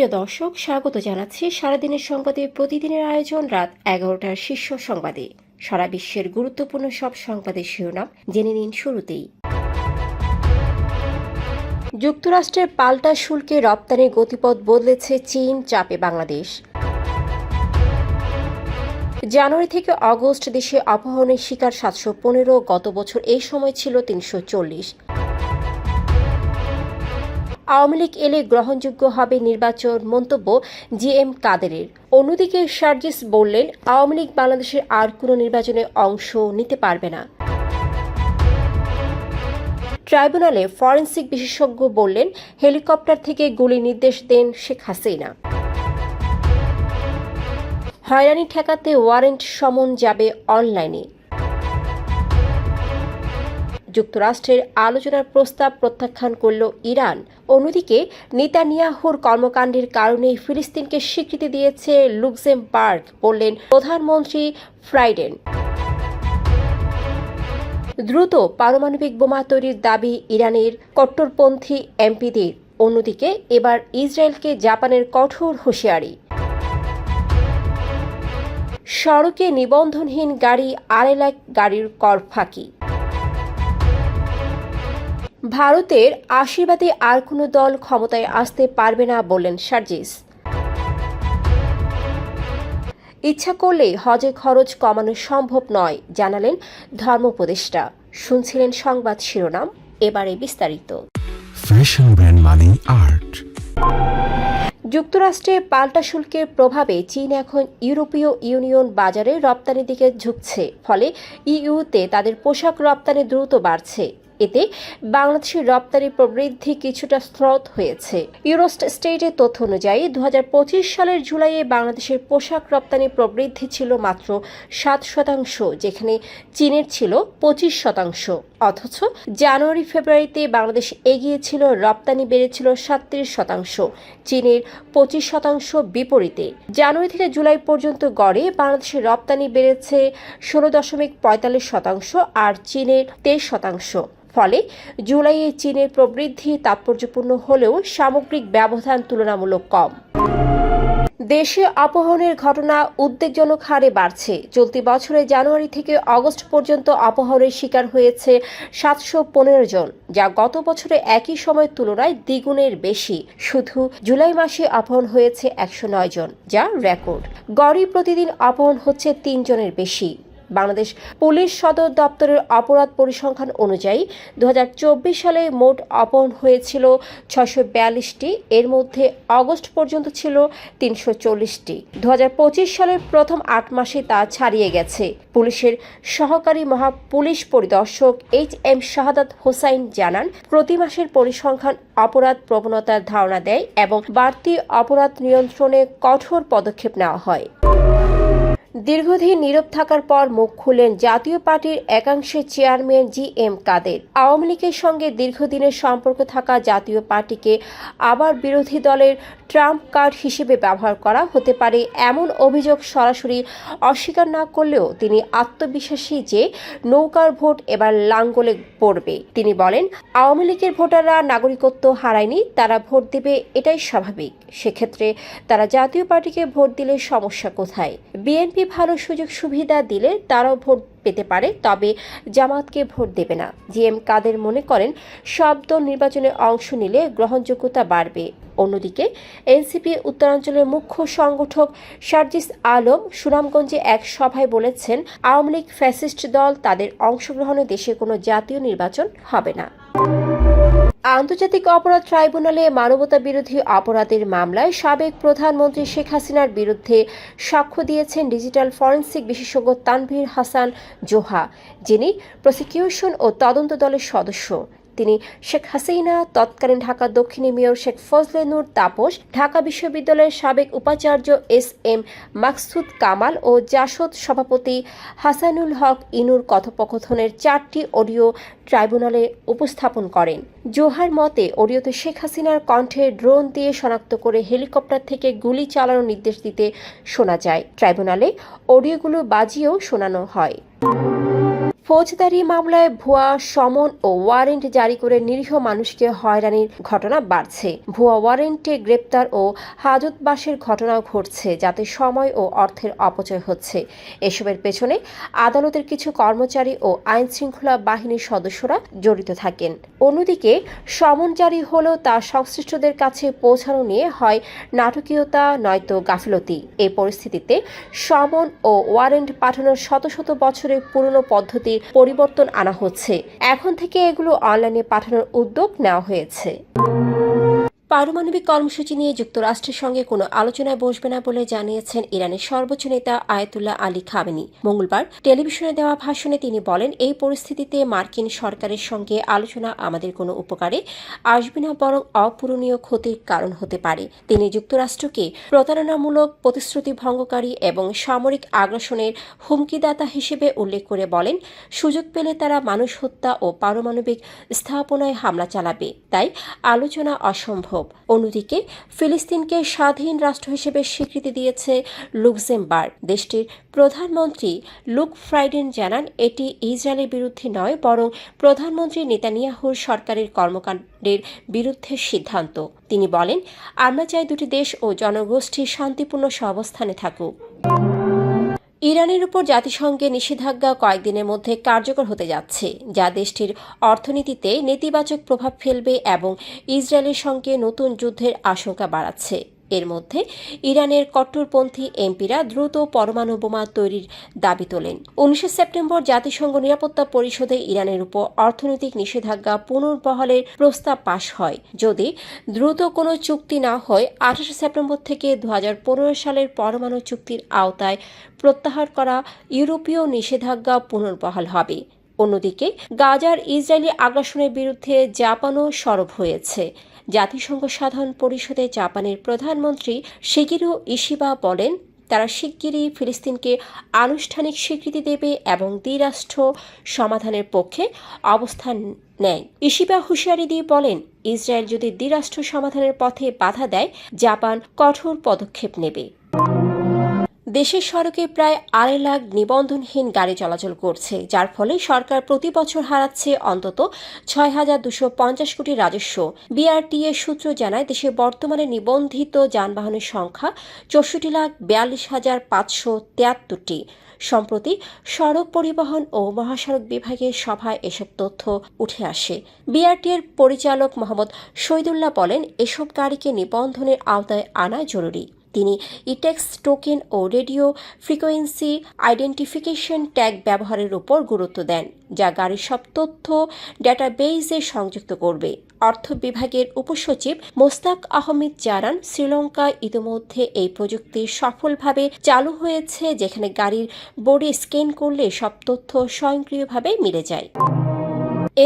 প্রিয় দর্শক, স্বাগত জানাচ্ছি সারাদিনের সংবাদে প্রতিদিনের আয়োজন রাত 11টার শীর্ষ সংবাদে। সারা বিশ্বের গুরুত্বপূর্ণ সব সংবাদের শিরোনাম জেনে নিন শুরুতেই। যুক্তরাষ্ট্রের পাল্টা শুল্কে রপ্তানির গতিপথ বদলেছে চীন, চাপে বাংলাদেশ। জানুয়ারি থেকে অগস্ট দেশে অপহরণের শিকার 715, গত বছর এই সময় ছিল 340। আওয়ামী লীগ এলে গ্রহণযোগ্য হবে নির্বাচন, মন্তব্য জিএম কাদেরের। অন্যদিকে সার্জিস বললেন, আওয়ামী লীগ বাংলাদেশের আর কোনো নির্বাচনে অংশ নিতে পারবে না। ট্রাইব্যুনালে ফরেনসিক বিশেষজ্ঞ বললেন, হেলিকপ্টার থেকে গুলির নির্দেশ দেন শেখ হাসিনা। হয়রানি ঠেকাতে ওয়ারেন্ট সমন যাবে অনলাইনে। যুক্তরাষ্ট্রের আলোচনার প্রস্তাব প্রত্যাখ্যান করল ইরান। অন্যদিকে নেতানিয়াহুর কর্মকাণ্ডের কারণে ফিলিস্তিনকে স্বীকৃতি দিয়েছে লুক্সেমবার্গ, বললেন প্রধানমন্ত্রী ফ্রাইডেন। দ্রুত পারমাণবিক বোমা তৈরির দাবি ইরানের কট্টরপন্থী এমপিদের। অন্যদিকে এবার ইসরায়েলকে জাপানের কঠোর হুঁশিয়ারি। সড়কে নিবন্ধনহীন গাড়ি, 2.5 লাখ গাড়ির কর ফাঁকি। ভারতের আশীর্বাদে আর কোনো দল ক্ষমতায় আসতে পারবে না, বললেন সার্জিস। ইচ্ছা করলে হজে খরচ কমানো সম্ভব নয়, জানালেন ধর্মোপদেষ্টা। শুনছিলেন সংবাদ শিরোনাম, এবারে বিস্তারিত। ফ্যাশন ব্র্যান্ড মানে আর্ট। যুক্তরাষ্ট্রে পাল্টা শুল্কের প্রভাবে চীন এখন ইউরোপীয় ইউনিয়ন বাজারে রপ্তানির দিকে ঝুঁকছে। ফলে ইইউতে তাদের পোশাক রপ্তানি দ্রুত বাড়ছে। এতে বাংলাদেশের রপ্তানি প্রবৃদ্ধি কিছুটা স্থির হয়েছে। ইউরোস্টেটের তথ্য অনুযায়ী 2025 সালের জুলাইয়ে বাংলাদেশের পোশাক রপ্তানি প্রবৃদ্ধি ছিল মাত্র 7%, যেখানে চীনের ছিল 25%। অথচ জানুয়ারি ফেব্রুয়ারিতে বাংলাদেশ এগিয়ে ছিল, রপ্তানি বেড়েছিল 37%, চীনের 25% বিপরীতে। জানুয়ারি থেকে জুলাই পর্যন্ত গড়ে বাংলাদেশের রপ্তানি বেড়েছে 16.45% আর চীনের 23%। ফলে জুলাইয়ে চীনের প্রবৃদ্ধি তাৎপর্যপূর্ণ হলেও সামগ্রিক ব্যবধান তুলনামূলক কম। দেশে অপহরণের ঘটনা উদ্বেগজনক হারে বাড়ছে। চলতি বছরের জানুয়ারি থেকে অগস্ট পর্যন্ত অপহরণের শিকার হয়েছে 715 জন, যা গত বছরে একই সময়ের তুলনায় দ্বিগুণের বেশি। শুধু জুলাই মাসে অপহরণ হয়েছে 109 জন, যা রেকর্ড। গড়ে প্রতিদিন অপহরণ হচ্ছে 3 জনের বেশি। বাংলাদেশ পুলিশ সদর দপ্তরের অপরাধ পরিসংখ্যান অনুযায়ী 2024 সালে মোট অপহরণ হয়েছিল 642টি, এর মধ্যে অগস্ট পর্যন্ত ছিল 340টি। 2025 সালের প্রথম 8 মাসে তা ছাড়িয়ে গেছে। পুলিশের সহকারী মহাপুলিশ পরিদর্শক HM শাহাদাত হোসাইন জানান, প্রতি মাসের পরিসংখ্যান অপরাধ প্রবণতার ধারণা দেয় এবং বাড়তি অপরাধ নিয়ন্ত্রণে কঠোর পদক্ষেপ নেওয়া হয়। দীর্ঘদিন নীরব থাকার পর মুখ খুললেন জাতীয় পার্টির একাংশের চেয়ারম্যান জিএম কাদের। আওয়ামী লীগের সঙ্গে দীর্ঘদিনের সম্পর্ক থাকা জাতীয় পার্টিকে আবার বিরোধী দলের ট্রাম্প কার্ড হিসেবে ব্যবহার করা হতে পারে, এমন অভিযোগ সরাসরি অস্বীকার না করলেও তিনি আত্মবিশ্বাসী যে নৌকার ভোট এবার লাঙ্গলে পড়বে। তিনি বলেন, আওয়ামী লীগের ভোটাররা নাগরিকত্ব হারায়নি, তারা ভোট দেবে, এটাই স্বাভাবিক। সেক্ষেত্রে তারা জাতীয় পার্টিকে ভোট দিলে সমস্যা কোথায়? বিএনপি ভালো সুযোগ সুবিধা দিলে তারাও ভোট পেতে পারে, তবে জামাতকে ভোট দেবে না। জিএম কাদের মনে করেন, সব দল নির্বাচনে অংশ নিলে গ্রহণযোগ্যতা বাড়বে। অন্যদিকে এনসিপি উত্তরাঞ্চলের মুখ্য সংগঠক সার্জিস আলম সুনামগঞ্জে এক সভায় বলেছেন, আওয়ামী লীগ ফ্যাসিস্ট দল, তাদের অংশগ্রহণে দেশে কোনো জাতীয় নির্বাচন হবে না। আন্তর্জাতিক অপরাধ ট্রাইব্যুনালে মানবতা বিরোধী অপরাধের মামলায় সাবেক প্রধানমন্ত্রী শেখ হাসিনার বিরুদ্ধে সাক্ষ্য দিয়েছেন ডিজিটাল ফরেনসিক বিশেষজ্ঞ তানভীর হাসান জোহা, যিনি প্রসিকিউশন ও তদন্ত দলের সদস্য। তিনি শেখ হাসিনা, তৎকালীন ঢাকা দক্ষিণের মেয়র শেখ ফজলে নূর তাপস, ঢাকা বিশ্ববিদ্যালয়ের সাবেক উপাচার্য SM মাকসুদ কামাল ও জাসদ সভাপতি হাসানুল হক ইনুর কথোপকথনের 4টি অডিও ট্রাইব্যুনালে উপস্থাপন করেন। জোহার মতে, অডিওতে শেখ হাসিনার কণ্ঠে ড্রোন দিয়ে শনাক্ত করে হেলিকপ্টার থেকে গুলি চালানোর নির্দেশ দিতে শোনা যায়। ট্রাইব্যুনালে অডিওগুলো বাজিয়েও শোনানো হয়। ফৌজদারি মামলায় ভুয়া সমন ও ওয়ারেন্ট জারি করে নিরীহ মানুষকে হয়রানির ঘটনা বাড়ছে। ভুয়া ওয়ারেন্টে গ্রেপ্তার ও হাজতবাসের ঘটনাও ঘটছে, যাতে সময় ও অর্থের অপচয় হচ্ছে। এসবের পেছনে আদালতের কিছু কর্মচারী ও আইন শৃঙ্খলা বাহিনীর সদস্যরা জড়িত থাকেন। অন্যদিকে সমন জারি হলেও তা সংশ্লিষ্টদের কাছে পৌঁছানো নিয়ে হয় নাটকীয়তা নয়তো গাফিলতি। এই পরিস্থিতিতে সমন ও ওয়ারেন্ট পাঠানোর শত শত বছরের পুরনো পদ্ধতির পরিবর্তন আনা হচ্ছে। এখন থেকে এগুলো অনলাইনে পাঠানোর উদ্যোগ নেওয়া হয়েছে। পারমাণবিক কর্মসূচি নিয়ে যুক্তরাষ্ট্রের সঙ্গে কোনো আলোচনায় বসবে না বলে জানিয়েছেন ইরানের সর্বোচ্চ নেতা আয়াতুল্লাহ আলী খামেনি। মঙ্গলবার টেলিভিশনে দেওয়া ভাষণে তিনি বলেন, এই পরিস্থিতিতে মার্কিন সরকারের সঙ্গে আলোচনা আমাদের কোনো উপকারে আসবে না, বরং অপূরণীয় ক্ষতির কারণ হতে পারে। তিনি যুক্তরাষ্ট্রকে প্রতারণামূলক, প্রতিশ্রুতি ভঙ্গকারী এবং সামরিক আগ্রাসনের হুমকিদাতা হিসেবে উল্লেখ করে বলেন, সুযোগ পেলে তারা মানুষ হত্যা ও পারমাণবিক স্থাপনায় হামলা চালাবে, তাই আলোচনা অসম্ভব। অন্যদিকে ফিলিস্তিনকে স্বাধীন রাষ্ট্র হিসেবে স্বীকৃতি দিয়েছে লুক্সেমবার্গ। দেশটির প্রধানমন্ত্রী লুক ফ্রাইডেন জানান, এটি ইসরায়েলের বিরুদ্ধে নয়, বরং প্রধানমন্ত্রী নেতানিয়াহুর সরকারের কর্মকাণ্ডের বিরুদ্ধে সিদ্ধান্ত। তিনি বলেন, আমরা চাই দুটি দেশ ও জনগোষ্ঠী শান্তিপূর্ণ সহাবস্থানে থাকুক। ইরানের উপর জাতিসংঘের নিষেধাজ্ঞা কয়েকদিনের মধ্যে কার্যকর হতে যাচ্ছে, যা দেশটির অর্থনীতিতে নেতিবাচক প্রভাব ফেলবে এবং ইসরায়েলের সঙ্গে নতুন যুদ্ধের আশঙ্কা বাড়াচ্ছে। এর মধ্যে ইরানের কট্টরপন্থী এমপিরা দ্রুত পরমাণু বোমা তৈরির দাবি তোলেন। 19 সেপ্টেম্বর জাতিসংঘ নিরাপত্তা পরিষদে ইরানের উপর অর্থনৈতিক নিষেধাজ্ঞা পুনর্বহালের প্রস্তাব পাশ হয়। যদি দ্রুত কোনো চুক্তি না হয়, 28 সেপ্টেম্বর থেকে 2015 সালের পরমাণু চুক্তির আওতায় প্রত্যাহার করা ইউরোপীয় নিষেধাজ্ঞা পুনর্বহাল হবে। অন্যদিকে গাজার ইসরায়েলি আগ্রাসনের বিরুদ্ধে জাপানও সরব হয়েছে। জাতিসংঘ সাধারণ পরিষদে জাপানের প্রধানমন্ত্রী শিগেরু ইশিবা বলেন, তারা শিগগিরই ফিলিস্তিনকে আনুষ্ঠানিক স্বীকৃতি দেবে এবং দ্বিরাষ্ট্র সমাধানের পক্ষে অবস্থান নেয়। ইশিবা হুঁশিয়ারি দিয়ে বলেন, ইসরায়েল যদি দ্বিরাষ্ট্র সমাধানের পথে বাধা দেয়, জাপান কঠোর পদক্ষেপ নেবে। দেশের সড়কে প্রায় 2.5 লাখ নিবন্ধনহীন গাড়ি চলাচল করছে, যার ফলে সরকার প্রতি বছর হারাচ্ছে অন্তত 6,250 কোটি রাজস্ব। বিআরটিএ সূত্র জানায়, দেশে বর্তমানে নিবন্ধিত যানবাহনের সংখ্যা 64,42,573টি। সম্প্রতি সড়ক পরিবহন ও মহাসড়ক বিভাগের সভায় এসব তথ্য উঠে আসে। বিআরটিএর পরিচালক মোহাম্মদ শহীদুল্লাহ বলেন, এসব গাড়িকে নিবন্ধনের আওতায় আনা জরুরি। তিনি ইটেক্স টোকেন ও রেডিও ফ্রিকোয়েন্সি আইডেন্টিফিকেশন ট্যাগ ব্যবহারের উপর গুরুত্ব দেন, যা গাড়ির সব তথ্য ডেটাবেইসে সংযুক্ত করবে। অর্থ বিভাগের উপসচিব মোস্তাক আহমেদ জানান, শ্রীলঙ্কায় ইতিমধ্যে এই প্রযুক্তি সফলভাবে চালু হয়েছে, যেখানে গাড়ির বডি স্ক্যান করলে সব তথ্য স্বয়ংক্রিয়ভাবে মিলে যায়।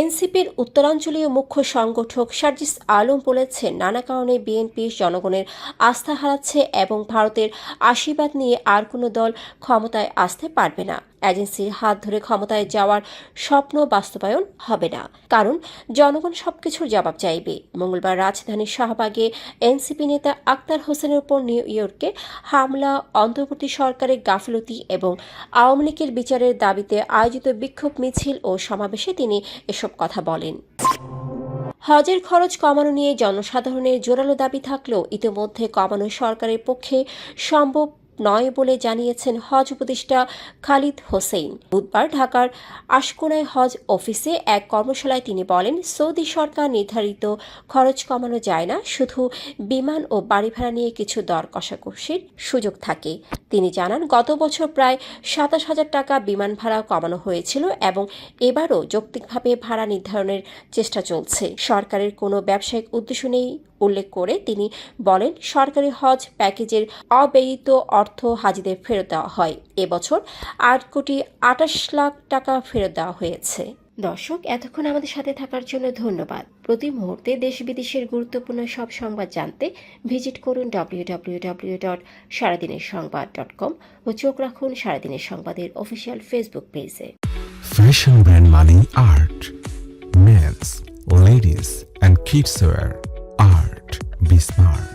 এনসিপির উত্তরাঞ্চলীয় মুখ্য সংগঠক সার্জিস আলম বলেছেন, নানা কারণে বিএনপি জনগণের আস্থা হারাচ্ছে এবং ভারতের আশীর্বাদ নিয়ে আর কোনো দল ক্ষমতায় আসতে পারবে না। এজেন্সির হাত ধরে ক্ষমতায় যাওয়ার স্বপ্ন বাস্তবায়ন হবে না, কারণ জনগণ সবকিছুর জবাব চাইবে। মঙ্গলবার রাজধানীর শাহবাগে এনসিপি নেতা আক্তার হোসেনের উপর নিউ ইয়র্কে হামলা, অন্তর্বর্তী সরকারের গাফিলতি এবং আওয়ামী লীগের বিচারের দাবিতে আয়োজিত বিক্ষোভ মিছিল ও সমাবেশে তিনি এসব কথা বলেন। হজের খরচ কমানো নিয়ে জনসাধারণের জোরালো দাবি থাকলেও ইতিমধ্যে কমানো সরকারের পক্ষে সম্ভব নয় বলে জানিয়েছেন হজ উপদেষ্টা খালিদ হোসেন। বুধবার ঢাকার আশকোনায় হজ অফিসে এক কর্মশালায় তিনি বলেন, সৌদি সরকার নির্ধারিত খরচ কমানো যায় না, শুধু বিমান ও বাড়ি ভাড়া নিয়ে কিছু দর কষাকষির সুযোগ থাকে। তিনি জানান, গত বছর প্রায় 27,000 টাকা বিমান ভাড়া কমানো হয়েছিল এবং এবারও যৌক্তিকভাবে ভাড়া নির্ধারণের চেষ্টা চলছে। সরকারের কোনো ব্যবসায়িক উদ্দেশ্য নেই উল্লেখ করে তিনি বলেন, সরকারি হজ প্যাকেজের অব্যয়িত অর্থ হাজিদের ফেরত দেওয়া হয়। এবছর 8,28 লাখ টাকা ফেরত দেওয়া হয়েছে। দর্শক, এতক্ষণ আমাদের সাথে থাকার জন্য ধন্যবাদ। প্রতি মুহূর্তে দেশ বিদেশের গুরুত্বপূর্ণ সব সংবাদ জানতে ভিজিট করুন www.সারাদিনেরসংবাদ.com ও চোখ রাখুন সারাদিনের সংবাদের অফিসিয়াল ফেসবুক পেজে। Fashion brand money art. Men's, ladies and kids wear art. Be smart.